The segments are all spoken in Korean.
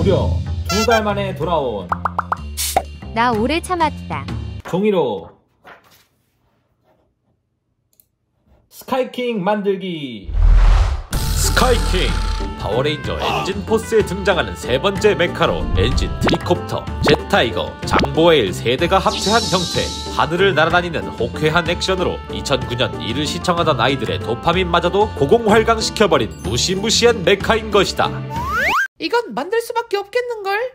무려 2달 만에 돌아온 나 오래 참았다. 종이로 스카이킹 만들기. 스카이킹 파워레인저 엔진 포스에 등장하는 세 번째 메카로 엔진 트리콥터, 제타이거, 장보에일 3대가 합체한 형태. 하늘을 날아다니는 호쾌한 액션으로 2009년 이를 시청하던 아이들의 도파민마저도 고공활강시켜버린 무시무시한 메카인 것이다. 이건 만들 수밖에 없겠는걸?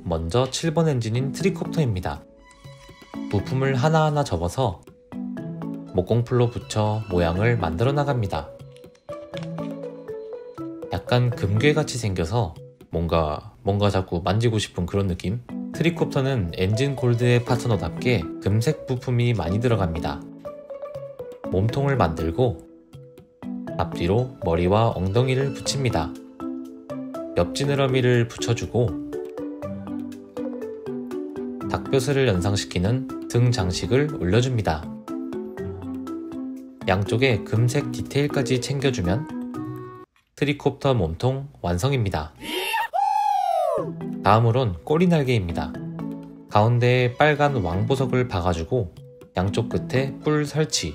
먼저 7번 엔진인 트리콥터입니다. 부품을 하나하나 접어서 목공풀로 붙여 모양을 만들어 나갑니다. 약간 금괴같이 생겨서 뭔가 자꾸 만지고 싶은 그런 느낌? 트리콥터는 엔진 골드의 파트너답게 금색 부품이 많이 들어갑니다. 몸통을 만들고 앞뒤로 머리와 엉덩이를 붙입니다. 옆 지느러미를 붙여주고 닭뼈슬을 연상시키는 등 장식을 올려줍니다. 양쪽에 금색 디테일까지 챙겨주면 트리콥터 몸통 완성입니다. 다음으론 꼬리 날개입니다. 가운데에 빨간 왕보석을 박아주고 양쪽 끝에 뿔 설치,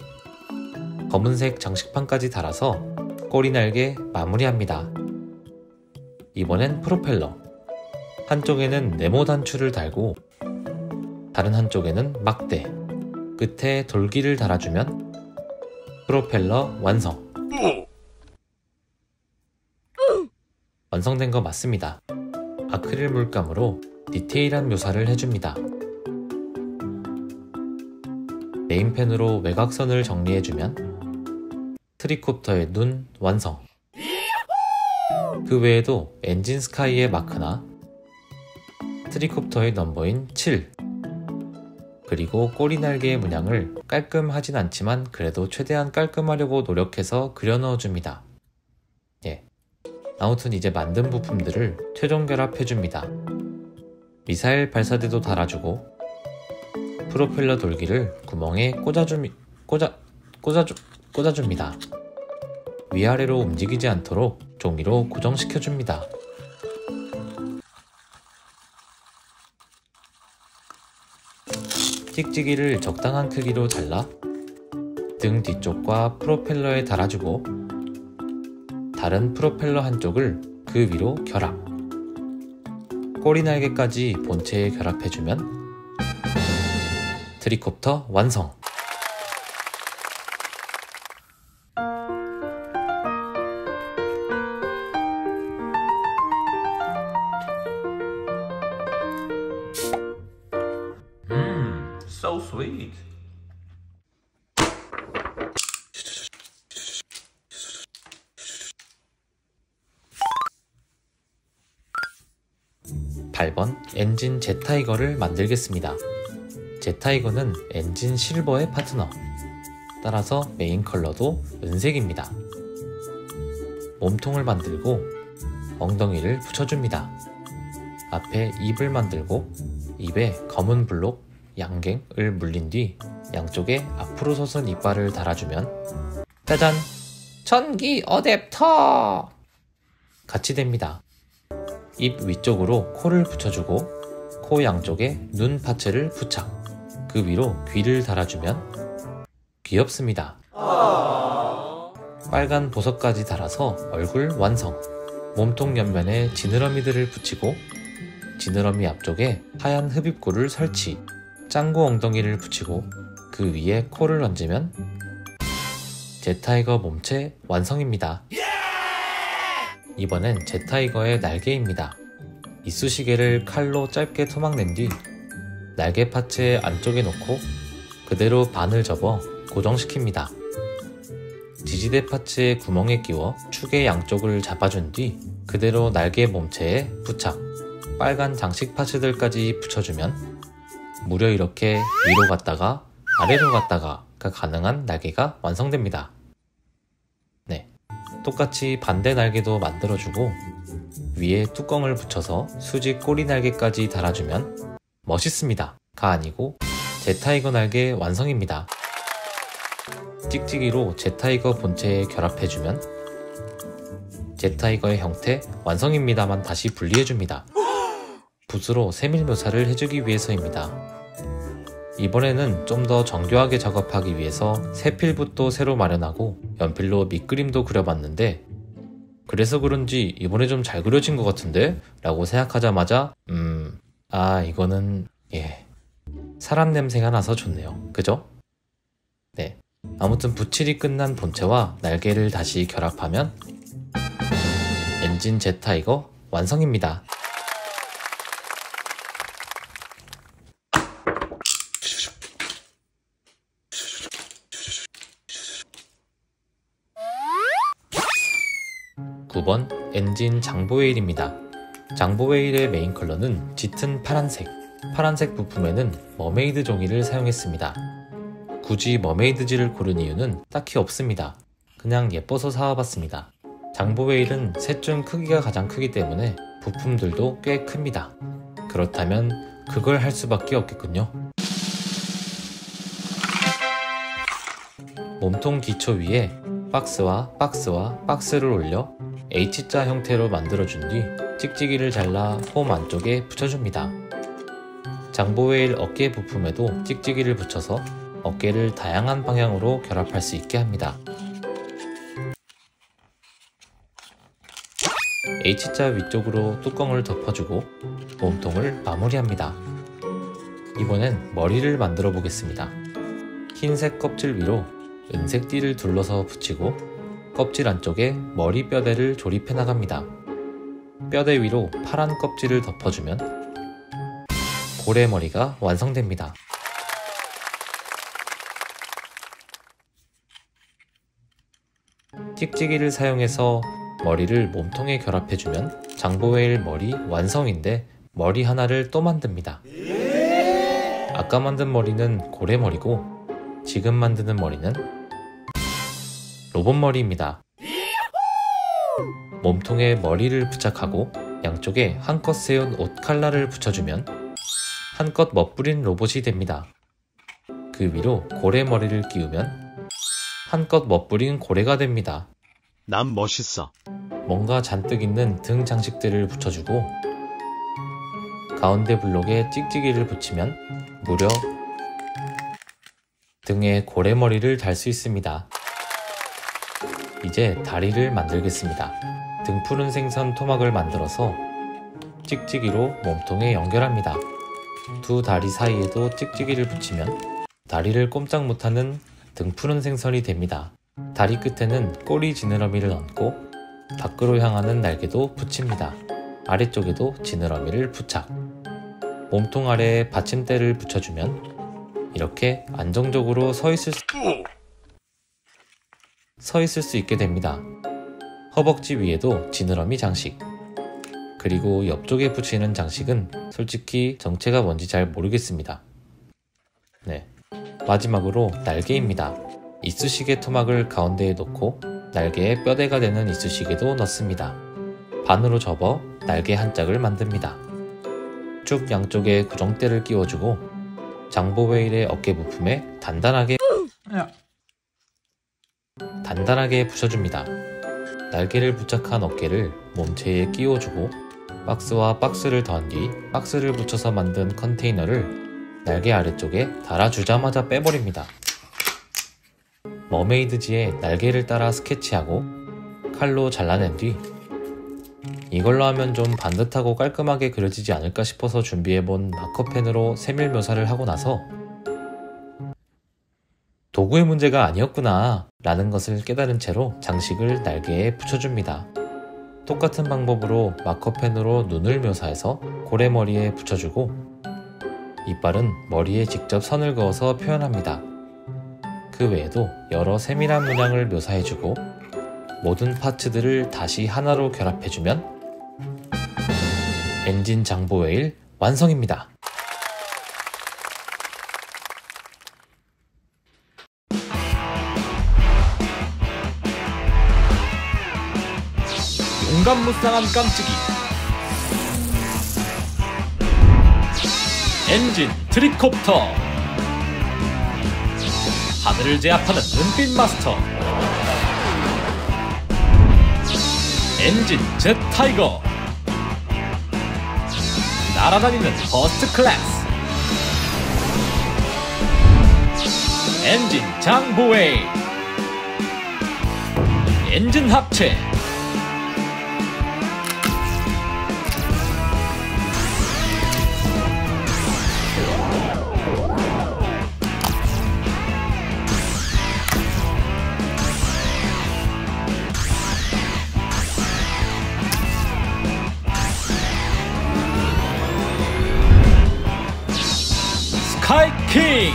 검은색 장식판까지 달아서 꼬리 날개 마무리합니다. 이번엔 프로펠러. 한쪽에는 네모 단추를 달고 다른 한쪽에는 막대, 끝에 돌기를 달아주면 프로펠러 완성! 완성된 거 맞습니다. 아크릴 물감으로 디테일한 묘사를 해줍니다. 네임펜으로 외곽선을 정리해주면 트리콥터의 눈 완성! 그 외에도 엔진 스카이의 마크나 트리콥터의 넘버인 7, 그리고 꼬리 날개의 문양을 깔끔하진 않지만 그래도 최대한 깔끔하려고 노력해서 그려 넣어줍니다. 아무튼 이제 만든 부품들을 최종 결합해줍니다. 미사일 발사대도 달아주고 프로펠러 돌기를 구멍에 꽂아줍니다. 위아래로 움직이지 않도록 종이로 고정시켜줍니다. 찍찍이를 적당한 크기로 잘라 등 뒤쪽과 프로펠러에 달아주고 다른 프로펠러 한쪽을 그 위로 결합, 꼬리 날개까지 본체에 결합해주면 트리콥터 완성! So sweet. 엔진 제타이거를 만들겠습니다. 제타이거는 엔진 실버의 파트너, 따라서 메인 컬러도 은색입니다. 몸통을 만들고 엉덩이를 붙여줍니다. 앞에 입을 만들고 입에 검은 블록 양갱을 물린 뒤 양쪽에 앞으로 솟은 이빨을 달아주면 짜잔! 전기 어댑터! 같이 됩니다. 입 위쪽으로 코를 붙여주고 코 양쪽에 눈 파츠를 부착, 그 위로 귀를 달아주면 귀엽습니다. 빨간 보석까지 달아서 얼굴 완성! 몸통 옆면에 지느러미들을 붙이고 지느러미 앞쪽에 하얀 흡입구를 설치, 짱구 엉덩이를 붙이고 그 위에 코를 얹으면 제타이거 몸체 완성입니다. 이번엔 제타이거의 날개입니다. 이쑤시개를 칼로 짧게 토막낸 뒤 날개 파츠의 안쪽에 놓고 그대로 반을 접어 고정시킵니다. 지지대 파츠의 구멍에 끼워 축의 양쪽을 잡아준 뒤 그대로 날개 몸체에 부착, 빨간 장식 파츠들까지 붙여주면 무려 이렇게 위로 갔다가 아래로 갔다가가 가능한 날개가 완성됩니다. 똑같이 반대 날개도 만들어주고 위에 뚜껑을 붙여서 수직 꼬리 날개까지 달아주면 멋있습니다 가 아니고 제타이거 날개 완성입니다. 찍찍이로 제타이거 본체에 결합해주면 제타이거의 형태 완성입니다만 다시 분리해줍니다. 붓으로 세밀 묘사를 해주기 위해서입니다. 이번에는 좀 더 정교하게 작업하기 위해서 세필붓도 새로 마련하고 연필로 밑그림도 그려봤는데 그래서 그런지 이번에 좀 잘 그려진 것 같은데? 라고 생각하자마자 이거는 사람 냄새가 나서 좋네요. 그죠? 네, 아무튼 붓칠이 끝난 본체와 날개를 다시 결합하면 엔진 제타이거 완성입니다. (9번) 엔진 장보웨일입니다. 장보웨일의 메인 컬러는 짙은 파란색. 파란색 부품에는 머메이드 종이를 사용했습니다. 굳이 머메이드지를 고른 이유는 딱히 없습니다. 그냥 예뻐서 사와봤습니다. 장보웨일은 셋 중 크기가 가장 크기 때문에 부품들도 꽤 큽니다. 그렇다면 그걸 할 수밖에 없겠군요. 몸통 기초 위에 박스와 박스를 올려 H자 형태로 만들어준 뒤 찍찍이를 잘라 홈 안쪽에 붙여줍니다. 장보웨일 어깨 부품에도 찍찍이를 붙여서 어깨를 다양한 방향으로 결합할 수 있게 합니다. H자 위쪽으로 뚜껑을 덮어주고 몸통을 마무리합니다. 이번엔 머리를 만들어 보겠습니다. 흰색 껍질 위로 은색 띠를 둘러서 붙이고 껍질 안쪽에 머리 뼈대를 조립해 나갑니다. 뼈대 위로 파란 껍질을 덮어주면 고래머리가 완성됩니다. 찍찍이를 사용해서 머리를 몸통에 결합해주면 장보웨일 머리 완성인데 머리 하나를 또 만듭니다. 아까 만든 머리는 고래머리고 지금 만드는 머리는 로봇머리입니다. 몸통에 머리를 부착하고 양쪽에 한껏 세운 옷 칼라를 붙여주면 한껏 멋부린 로봇이 됩니다. 그 위로 고래머리를 끼우면 한껏 멋부린 고래가 됩니다. 난 멋있어. 뭔가 잔뜩 있는 등 장식들을 붙여주고 가운데 블록에 찍찍이를 붙이면 무려 등에 고래머리를 달 수 있습니다. 이제 다리를 만들겠습니다. 등푸른 생선 토막을 만들어서 찍찍이로 몸통에 연결합니다. 두 다리 사이에도 찍찍이를 붙이면 다리를 꼼짝 못하는 등푸른 생선이 됩니다. 다리 끝에는 꼬리 지느러미를 얹고 밖으로 향하는 날개도 붙입니다. 아래쪽에도 지느러미를 부착. 몸통 아래에 받침대를 붙여주면 이렇게 안정적으로 서 있을 수 있게 됩니다. 허벅지 위에도 지느러미 장식. 그리고 옆쪽에 붙이는 장식은 솔직히 정체가 뭔지 잘 모르겠습니다. 네, 마지막으로 날개입니다. 이쑤시개 토막을 가운데에 놓고 날개에 뼈대가 되는 이쑤시개도 넣습니다. 반으로 접어 날개 한 짝을 만듭니다. 쭉 양쪽에 구정대를 끼워주고 장보웨일의 어깨 부품에 단단하게 붙여줍니다. 날개를 부착한 어깨를 몸체에 끼워주고 박스와 박스를 더한 뒤 박스를 붙여서 만든 컨테이너를 날개 아래쪽에 달아주자마자 빼버립니다. 머메이드지에 날개를 따라 스케치하고 칼로 잘라낸 뒤 이걸로 하면 좀 반듯하고 깔끔하게 그려지지 않을까 싶어서 준비해본 마커펜으로 세밀 묘사를 하고 나서 도구의 문제가 아니었구나 라는 것을 깨달은 채로 장식을 날개에 붙여줍니다. 똑같은 방법으로 마커펜으로 눈을 묘사해서 고래머리에 붙여주고 이빨은 머리에 직접 선을 그어서 표현합니다. 그 외에도 여러 세밀한 문양을 묘사해주고 모든 파츠들을 다시 하나로 결합해주면 엔진 장보웨일 완성입니다. 무감무쌍한 깜찍이. 엔진 트리콥터. 하늘을 제압하는 은빛 마스터. 엔진 젯 타이거. 날아다니는 퍼스트 클래스. 엔진 장보웨이. 엔진 합체. 스카이킹.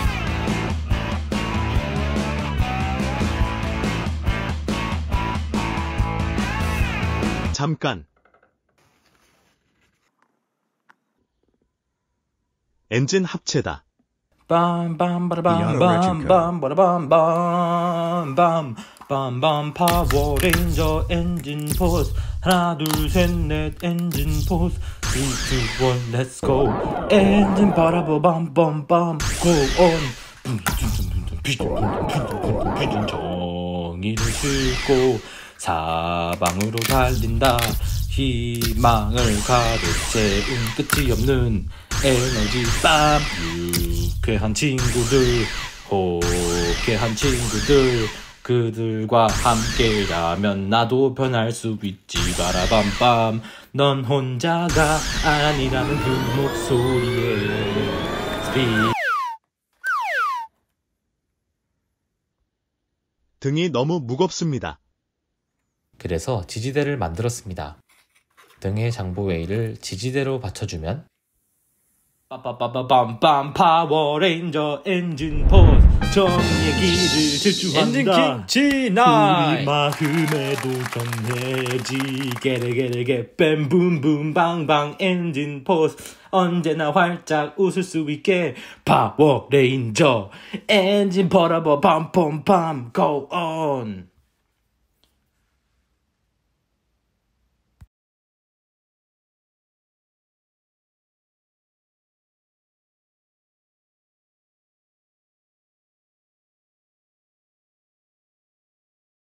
잠깐. 엔진 합체다. 빰빰바라밤밤밤바라밤밤밤 빰빰 파워레인저 엔진 포스. 하나 둘 셋 넷 엔진 포스. 3, 2, 1 let's go. 엔진 바라밤밤밤 go on. 정의를 싣고 사방으로 달린다. 희망을 가득 채운 끝이 없는 에너지 빰. 유쾌한 친구들, 호쾌한 친구들, 그들과 함께라면 나도 변할 수 있지. 바라밤밤. 넌 혼자가 아니라는 그 목소리에 등이 너무 무겁습니다. 그래서 지지대를 만들었습니다. 등의 장보웨이를 지지대로 받쳐주면 빠빠빠빠빰빰 파워레인저 엔진 포스. 정의의 길을 질주한다. 엔진킹 우리 G9. 마음에도 전해지. 게레게레게 뱀붐붐 방방 엔진 포스. 언제나 활짝 웃을 수 있게 파워레인저 엔진 버라버 빰빰빰 go on.